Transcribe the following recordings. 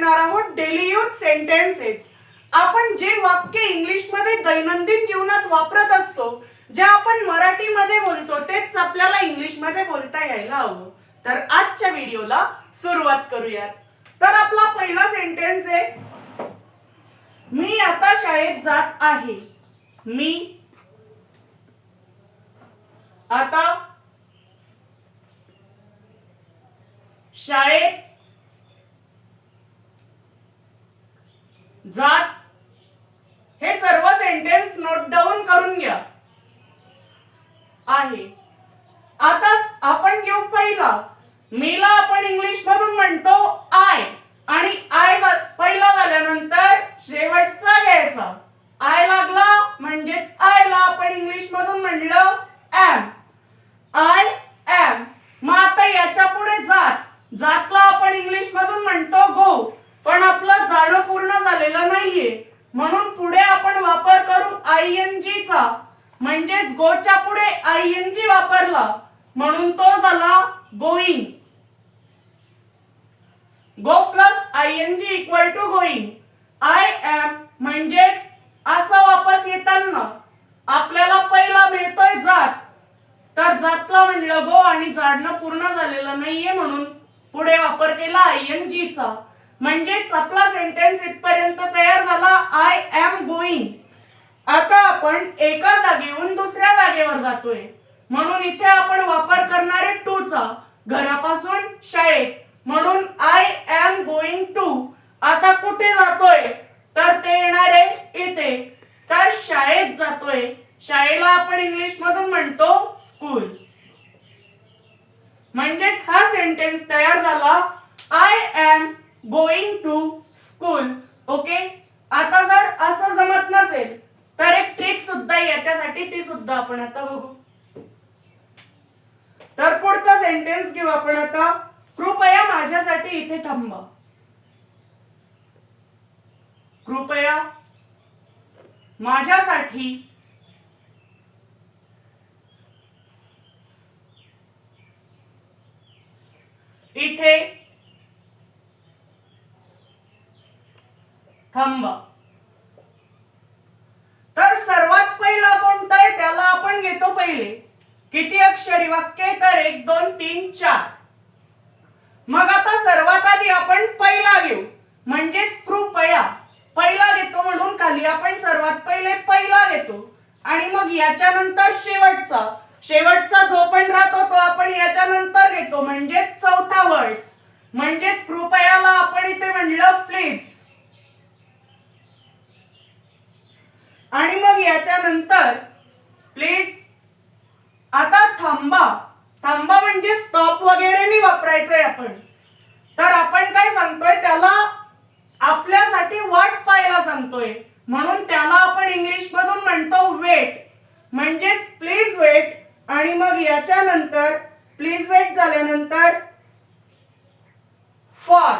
शिकणार आहोत daily use sentences. आपण जे वाक्य इंग्लिश मध्ये दैनंदिन जीवनात वापरत असतो, जे आपण मराठीमध्ये बोलतो, तेच आपल्याला इंग्लिश मध्ये बोलता यायला हवं. तर आजच्या व्हिडिओला सुरुवात करूयात. तर आपला पहिला सेंटेन्स आहे, मी आता शाळेत जात आहे. मी आता शाळेत जात. हे सर्व सेंटेन्स नोट डाऊन करून घ्या. आहे. आता आपण घेऊ पहिला. मीला आपण इंग्लिश मधून म्हणतो आय, आणि आय पहिला झाल्यानंतर शेवटचा घ्यायचा. आय लागला म्हणजेच आय ला आपण इंग्लिश मधून म्हणलं एम. I am. मग आता याच्या पुढे जात. जातला आपण इंग्लिश मधून म्हणतो गो, पण आपलं जाणं पूर्ण झालेलं नाहीये, म्हणून पुढे आपण वापर करू आयएनजी चा. म्हणजेच गोच्या पुढे आयएनजी वापरला म्हणून तो झाला going. Go plus ING equal to going. I am म्हणजेच असं वापस येताना आपल्याला पहिला मिळतोय जात, तर जातला म्हणलं गो आणि जाणं पूर्ण झालेलं नाहीये म्हणून पुढे वापर केला आयएनजी चा. म्हणजेच आपला सेंटेन्स इथपर्यंत तयार झाला, आय एम गोइंग. आता आपण एका जागेहून दुसऱ्या जागेवर जातोय, म्हणून इथे आपण वापर करणार आहे टू चा. घरापासून शाळेत, म्हणून आय एम गोइंग टू. आता कुठे जातोय, तर ते येणार आहे इथे. तर शाळेत जातोय. शाळेला आपण इंग्लिश मधून म्हणतो स्कूल. म्हणजेच हा सेंटेन्स तयार झाला, I am going to school. Okay. आता जर असं जमत नसेल तर एक ट्रिक सुद्धा याच्यासाठी, ती सुद्धा आपण आता बघू. तर पुढचा सेंटेन्स घेऊ आपण आता. कृपया माझ्यासाठी इथे थांबा. कृपया माझ्यासाठी इथे थांबा. तर सर्वात पहिला कोणता आहे त्याला आपण घेतो पहिले. किती अक्षरी वाक्य आहे, तर 1 2 3 4. मग आता सर्वात आधी आपण पहिला घेऊ, म्हणजेच कृपया. पहिला घेतो म्हणून खाली आपण सर्वात पहिले पहिला घेतो, आणि मग याच्यानंतर शेवटचा. शेवटचा जो पण राहतो तो आपण याच्या नंतर घेतो, म्हणजे चौथा वर्ड. म्हणजेच कृपयाला आपण इथे म्हणलं प्लीज, आणि मग याच्या नंतर प्लीज. आता थांबा. थांबा म्हणजे स्टॉप वगैरे नाही वापरायचंय आपण. तर आपण काय सांगतोय, त्याला आपल्यासाठी वाट पाहायला सांगतोय, म्हणून त्याला आपण इंग्लिश मधून म्हणतो वेट. म्हणजेच प्लीज वेट, आणि मग याच्या नंतर प्लीज वेट झाल्यानंतर फॉर.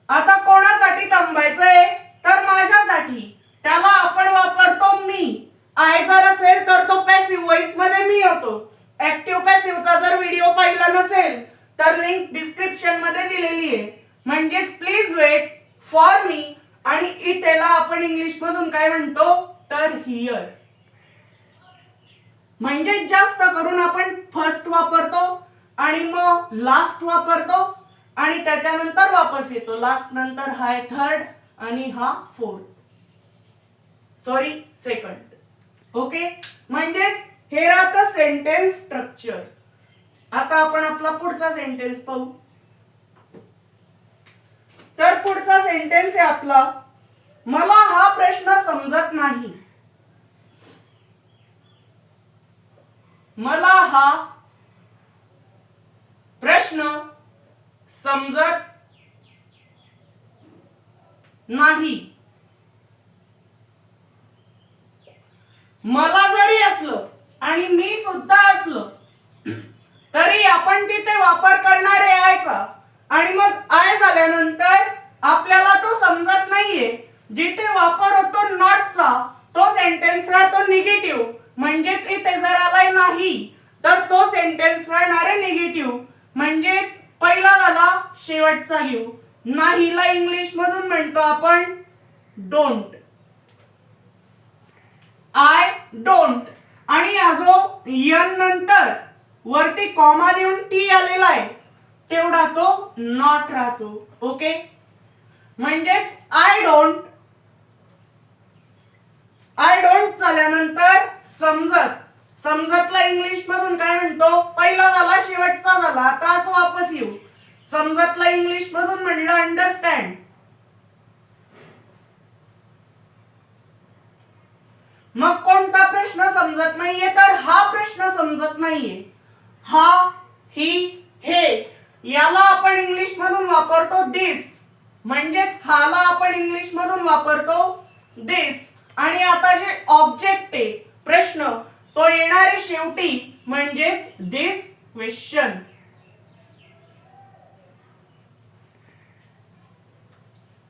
आता कोणासाठी थांबायचंय, तर माझ्यासाठी. त्याला आपण वापरतो मी. आय जर असेल तर तो पॅसिव्ह व्हॉइस मध्ये मी होतो. ऍक्टिव्ह पॅसिव्हचा जर व्हिडिओ पाहिला नसेल तर लिंक डिस्क्रिप्शन मध्ये दिलेली आहे. म्हणजेच प्लीज वेट फॉर मी, आणि इथेला आपण इंग्लिश मधून काय म्हणतो, तर हिअर. म्हणजे जास्त करून आपण फर्स्ट वापरतो, आणि मग लास्ट वापरतो, आणि त्याच्यानंतर वापस येतो. लास्ट नंतर हा थर्ड, आणि हा फोर्थ, सॉरी सेकंड. ओके. म्हणजेच हे राहतं सेंटेन्स स्ट्रक्चर. आता आपण आपला पुढचा सेंटेन्स पाहू. तर पुढचा सेंटेन्स आहे आपला, मला हा प्रश्न समजत नाही. मला हा प्रश्न समजत नाही. मला जरी असलं आणि मी सुद्धा असलं तरी आपण तिथे वापर करणार आहे आयचा, आणि मग आय झाल्यानंतर आपल्याला तो समजत नाहीये. जिथे वापर होतो नॉटचा तो सेंटेन्स राहतो निगेटिव्ह. म्हणजेच इथे जर आलाय नाही तर तो सेंटेन्स राहणार आहे निगेटिव्ह. म्हणजेच पहिला झाला, शेवटचा घेऊ. नाहीला इंग्लिश मधून म्हणतो आपण डोंट. I don't. आणि हा जो एन नंतर वरती कॉमा देऊन टी आलेला आहे तेवढा तो नॉट राहतो. ओके, म्हणजेच आय डोंट झाल्यानंतर समजतला इंग्लिश मधून काय म्हणतो, पहिला झाला शेवटचा झाला, आता असं वापस येऊ. समजतला इंग्लिश मधून म्हणलं अंडरस्टँड. मग कोणता प्रश्न समजत नाहीये, तर हा प्रश्न समजत नाहीये. हा, ही, हे याला आपण इंग्लिश मधून वापरतो दिस. म्हणजेच हाला आपण इंग्लिश मधून वापरतो दिस. आणि आता जे ऑब्जेक्ट आहे प्रश्न तो येणार आहे शेवटी, म्हणजेच दिस क्वेश्चन.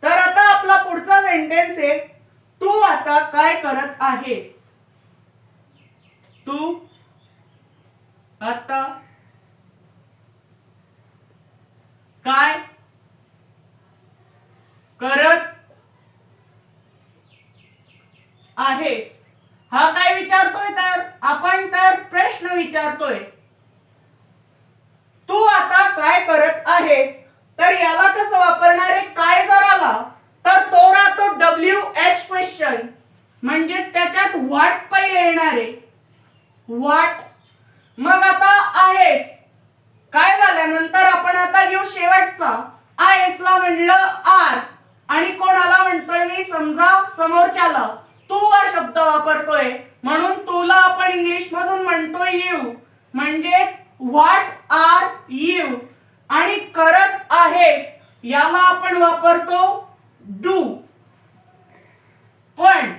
तर आता आपला पुढचा सेंटेन्स आहे, तू आता काय करत आहेस. तू आता काय करत आहेस. हा काय विचारतोय, तर आपण तर प्रश्न विचारतोय. तू आता काय करत आहेस, तर याला कसं वापरणार आहे, काय जर आला तर तो राहतो WH क्वेश्चन. म्हणजेच त्याच्यात व्हॉट पहिले येणार आहे. व्हॉट. मग आता आहेस काय झाल्यानंतर आपण आता घेऊ शेवटचा. आहेस ला म्हणलं आर आणि कोणाला म्हणतोय मी, समजा समोरच्याला तू हा शब्द वापरतोय म्हणून तुला आपण इंग्लिश मधून म्हणतोय यू. म्हणजेच व्हॉट आर यू. आणि करत आहेस याला आपण वापरतो डू. पण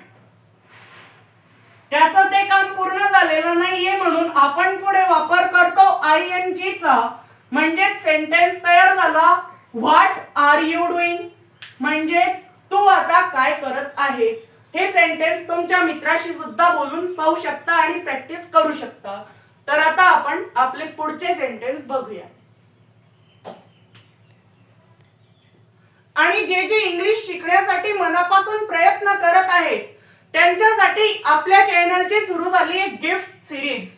त्याचं ते काम पूर्ण झालेलं नाहीये म्हणून आपण पुढे वापर करतो ING चा. म्हणजेच सेंटेन्स तयार झाला, व्हॉट आर यू डुईंग. म्हणजेच तू आता काय करत आहेस. हे सेंटेन्स तुमच्या मित्राशी सुद्धा बोलून पाहू शकता आणि प्रॅक्टिस करू शकता. तर आता आपण आपले पुढचे सेंटेन्स बघूया. आणि जे इंग्लिश शिकण्यासाठी मनापासून प्रयत्न करत आहेत त्यांच्यासाठी आपल्या चॅनलची सुरू झाली आहे गिफ्ट सिरीज.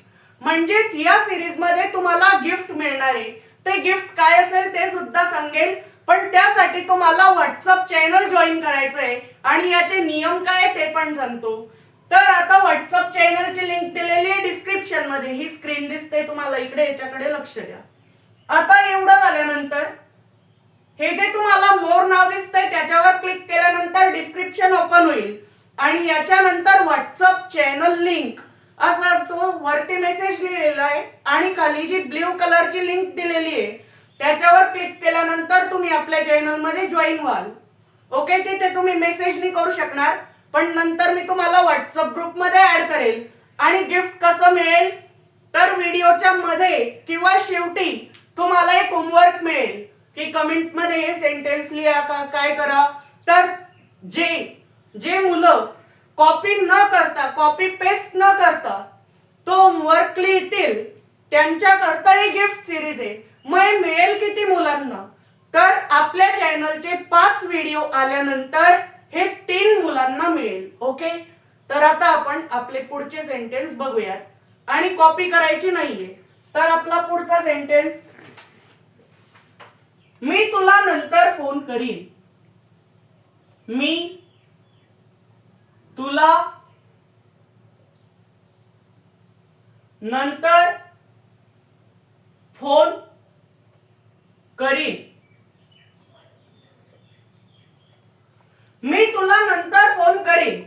म्हणजेच या सिरीज मध्ये तुम्हाला गिफ्ट मिळणार आहे. ते गिफ्ट काय असेल ते सुद्धा सांगेल, पण त्यासाठी तुम्हाला व्हॉट्सअप चॅनल जॉईन करायचं आहे आणि याचे नियम काय ते पण सांगतो. तर आता व्हॉट्सअप चॅनलची लिंक दिलेली आहे डिस्क्रिप्शन मध्ये. ही स्क्रीन दिसते तुम्हाला, इकडे याच्याकडे लक्ष द्या. आता एवढं झाल्यानंतर हे जे तुम्हाला मोर नाव दिसतंय त्याच्यावर क्लिक केल्यानंतर डिस्क्रिप्शन ओपन होईल आणि याच्यानंतर व्हॉट्सअप चॅनल लिंक असा जो वरती मेसेज लिहिलेला आहे आणि खाली जी ब्ल्यू कलरची लिंक दिलेली आहे त्याच्यावर क्लिक केल्यानंतर तुम्ही आपल्या चॅनल मध्ये जॉईन व्हाल. ओके, तिथे तुम्ही मेसेज नाही करू शकणार, पण नंतर मी तुम्हाला व्हॉट्सअप ग्रुप मध्ये ऍड करेल. आणि गिफ्ट कसं मिळेल, तर व्हिडिओच्या मध्ये किंवा शेवटी तुम्हाला एक होमवर्क मिळेल की कमेंट मध्ये हे सेंटेन्स लिहा का काय करा. तर जे मुलं कॉपी न करता, कॉपी पेस्ट न करता तो होमवर्क लिहितील त्यांच्याकरता ही गिफ्ट सिरीज आहे. मग मिळेल किती मुलांना, तर आपल्या चॅनलचे 5 व्हिडिओ आल्यानंतर हे 3 मुलांना मिळेल. ओके, तर आता आपण आपले पुढचे सेंटेन्स बघूयात आणि कॉपी करायची नाहीये. तर आपला पुढचा सेंटेन्स, मी तुला नंतर फोन करीन. मी तुला नंतर फोन करीन. मी तुला नंतर फोन करीन.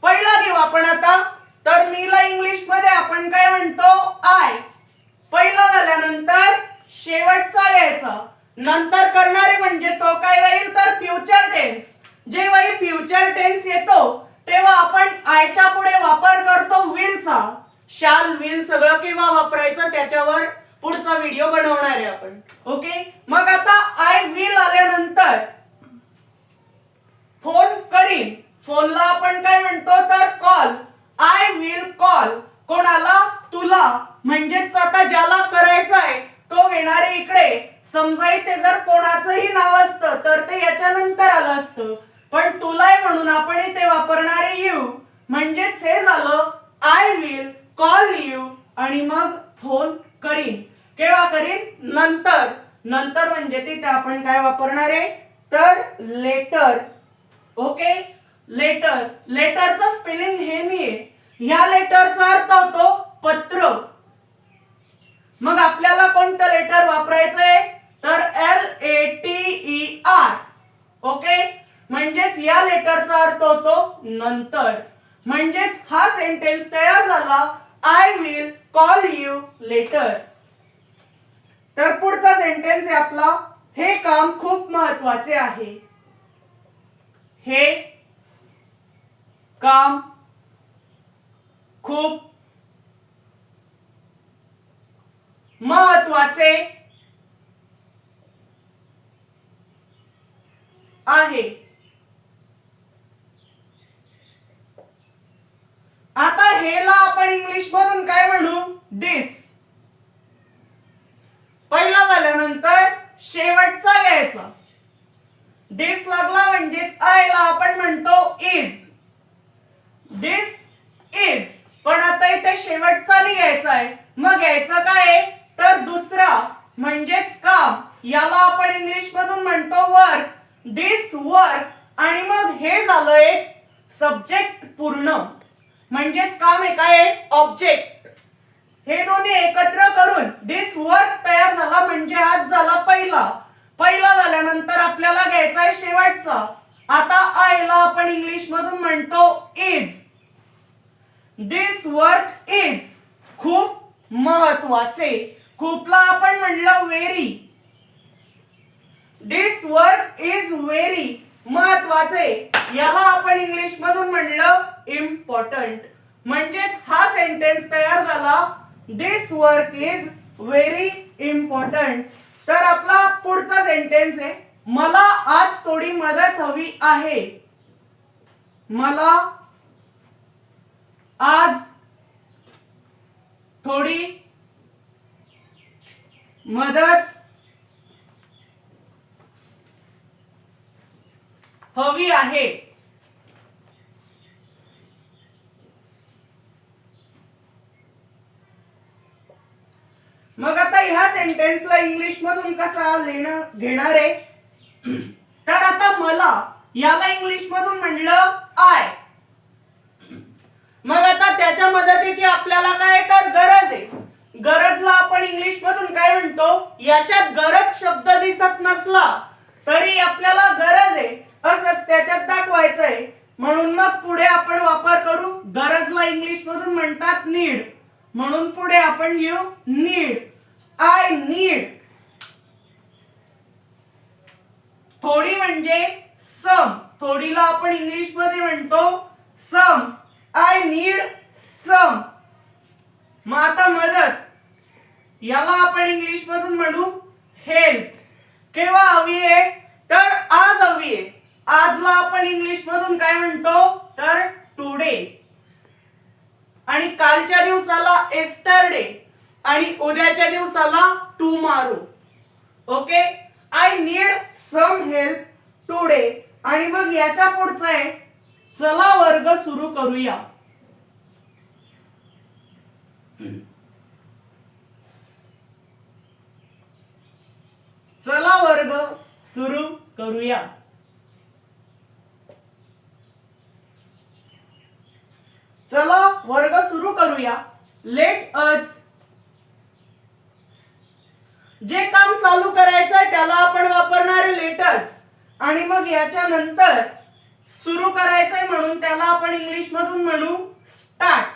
पहिला घेऊ आपण आता. तर मीला इंग्लिश मध्ये आपण काय म्हणतो, आय. पहिला झाल्यानंतर शेवटचा यायचा. नंतर करणारे म्हणजे तो काय राहील, तर फ्युचर टेन्स. जेव्हा फ्युचर टेन्स येतो तेव्हा आपण आयच्या पुढे वापर करतो विलचा. शाल, विल सगळं केव्हा वापरायचं त्याच्यावर पुढचा व्हिडिओ बनवणार आहे आपण. ओके, मग आता आय विल आल्यानंतर फोन करीन. फोनला आपण काय म्हणतो, तर कॉल. I will call. कोणाला, तुला. म्हणजेच आता ज्याला करायचं आहे तो येणार आहे इकडे समजा इथे जर कोणाचंही नाव असतं तर ते याच्या नंतर आलं असतं, पण तुलाय म्हणून आपण इथे वापरणारे यू, म्हणजेच हे झालं आय विल कॉल यू आणि मग फोन करीन. केव्हा करीन? नंतर. नंतर म्हणजे तिथे आपण काय वापरणार आहे तर लेटर. Okay, letter. लेटरचं स्पेलिंग हे नाहीये. ह्या लेटरचा अर्थ होतो पत्र. मग आपल्याला कोणतं लेटर वापरायचंय तर LATER. ओके, म्हणजेच या लेटरचा अर्थ होतो नंतर. म्हणजेच हा सेंटेन्स तयार झाला I will call you later. तर पुढचा सेंटेन्स आहे आपला हे काम खूप महत्वाचे आहे. हे काम खूप महत्वाचे आहे. आता हेला आपण इंग्लिश मधून काय म्हणू? दिस. पहिला झाल्यानंतर शेवटचा घ्यायचा. दिस लागला म्हणजेच आयला आपण म्हणतो इज. This is. पण आता इथे शेवटचा नाही घ्यायचा आहे. मग घ्यायचं काय तर दुसरा म्हणजेच काम. याला आपण इंग्लिश मधून म्हणतो वर्क. दिस वर्क. आणि मग हे झालं एक सब्जेक्ट पूर्ण, म्हणजेच काम आहे काय ऑब्जेक्ट. हे दोन्ही एकत्र करून दिस वर्क तयार झाला म्हणजे हाच झाला पहिला. पहिला झाल्यानंतर आपल्याला घ्यायचा आहे शेवटचा. आता आयला आपण इंग्लिश मधून म्हणतो इज. This work is. खूप महत्वाचे. खूपला आपण म्हणलं very. This work is very महत्वाचे. याला आपण इंग्लिश मधून म्हणलं इम्पॉर्टंट. म्हणजेच हा सेंटेन्स तयार झाला दिस वर्क इज व्हेरी इम्पॉर्टंट. तर आपला पुढचा सेंटेन्स आहे मला आज थोडी मदत हवी आहे. मला आज थोडी मदत हवी आहे. मग आता ह्या सेंटेन्सला इंग्लिश मधून कसा लिहिणं घेणार आहे तर आता मला याला इंग्लिश मधून म्हणलं आय. मग आता त्याच्या मदतीची आपल्याला काय तर गरज आहे. गरजला आपण इंग्लिश मधून काय म्हणतो? याच्यात गरज शब्द दिसत नसला तरी आपल्याला गरज आहे असंच त्याच्यात दाखवायचं आहे. म्हणून मग पुढे आपण वापर करू. गरजला इंग्लिश मधून म्हणतात नीड. म्हणून पुढे आपण घेऊ नीड. I need. थोडी म्हणजे सम. थोडीला आपण इंग्लिश मध्ये म्हणतो सम. आय नीड सम. मग आता मदत याला आपण इंग्लिश मधून म्हणू हेल्प. केव्हा हवी आहे तर आज हवी आहे. आजला आपण इंग्लिश मधून काय म्हणतो तर टुडे. आणि कालच्या दिवसाला एस्टरडे आणि उद्याच्या दिवसाला tomorrow. Okay, I need some help today. आणि मग याच्या पुढचं आहे चला वर्ग सुरू करूया. चला वर्ग सुरू करूया. चला वर्ग सुरू करूया. Let us. जे काम चालू करायचं आहे त्याला आपण वापरणारे लेटर्स. आणि मग याच्या नंतर सुरू करायचंय म्हणून त्याला आपण इंग्लिश मधून म्हणू स्टार्ट.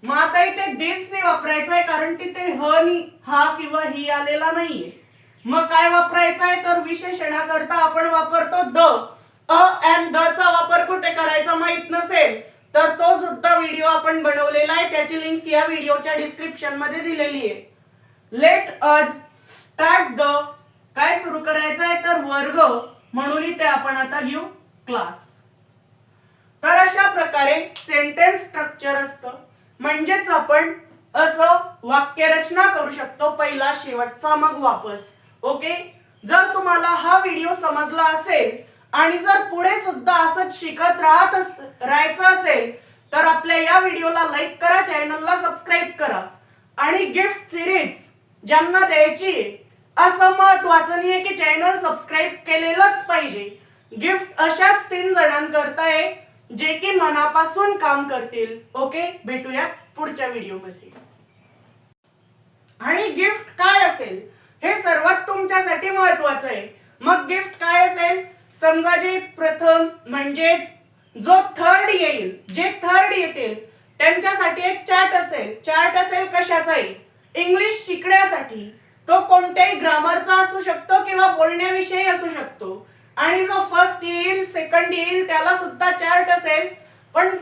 मग आता इथे दिस ने वापरायचं आहे कारण तिथे ह नी हा किंवा ही आलेला नाहीये. मग काय वापरायचं आहे तर विशेषणाकरता आपण वापरतो द. अँड द चा वापर कुठे करायचा माहित नसेल तर तो सुद्धा व्हिडिओ आपण बनवलेला आहे. त्याची लिंक या व्हिडिओच्या डिस्क्रिप्शन मध्ये दिलेली आहे. Let us start the. काय सुरू करायचं आहे तर वर्ग. म्हणून इथे आपण आता घेऊ क्लास. तर अशा प्रकारे सेंटेन्स स्ट्रक्चर असतं. म्हणजेच आपण असं वाक्यरचना करू शकतो, पहिला शेवटचा मग वापस. ओके, जर तुम्हाला हा व्हिडिओ समजला असेल आणि जर पुढे सुद्धा असंच शिकत राहायचं असेल तर आपल्या या व्हिडिओला लाईक करा, चॅनलला सबस्क्राईब करा. आणि गिफ्ट सिरीज ज्यांना द्यायची असं महत्वाचं नाहीये की चॅनल सबस्क्राईब केलेलंच पाहिजे. गिफ्ट अशाच 3 जणांकरता आहे जे की मनापासून काम करतील. ओके, भेटूयात पुढच्या व्हिडिओमध्ये. आणि गिफ्ट काय असेल हे सर्वात तुमच्यासाठी महत्वाचं आहे. मग गिफ्ट काय असेल, समजा जे प्रथम म्हणजेच जो थर्ड येईल, जे थर्ड येतील त्यांच्यासाठी एक चार्ट असेल. चार्ट असेल कशाचाही, इंग्लिश शिकण्यासाठी. तो कोणत्याही ग्रामरचा असू शकतो किंवा बोलण्याविषयी असू शकतो. आणि जो फर्स्ट येईल, सेकंड येईल त्याला सुद्धा चार्ट असेल, पण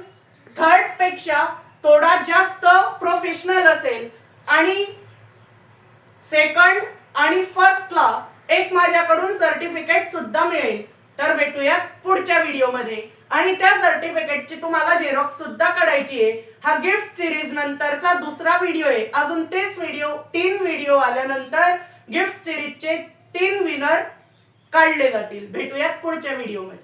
थर्ड पेक्षा थोडा जास्त प्रोफेशनल असेल. आणि सेकंड आणि फर्स्टला एक माझ्याकडून सर्टिफिकेट सुद्धा मिळेल. तर भेटूयात पुढच्या व्हिडिओमध्ये. आणि त्या सर्टिफिकेटची तुम्हाला झेरॉक्स सुद्धा काढायची आहे. हा गिफ्ट सिरीज नंतरचा दुसरा व्हिडिओ आहे. अजून 3 व्हिडिओ आल्यानंतर गिफ्ट सिरीजचे 3 विनर काढले जातील. भेटूयात पुढच्या व्हिडिओमध्ये.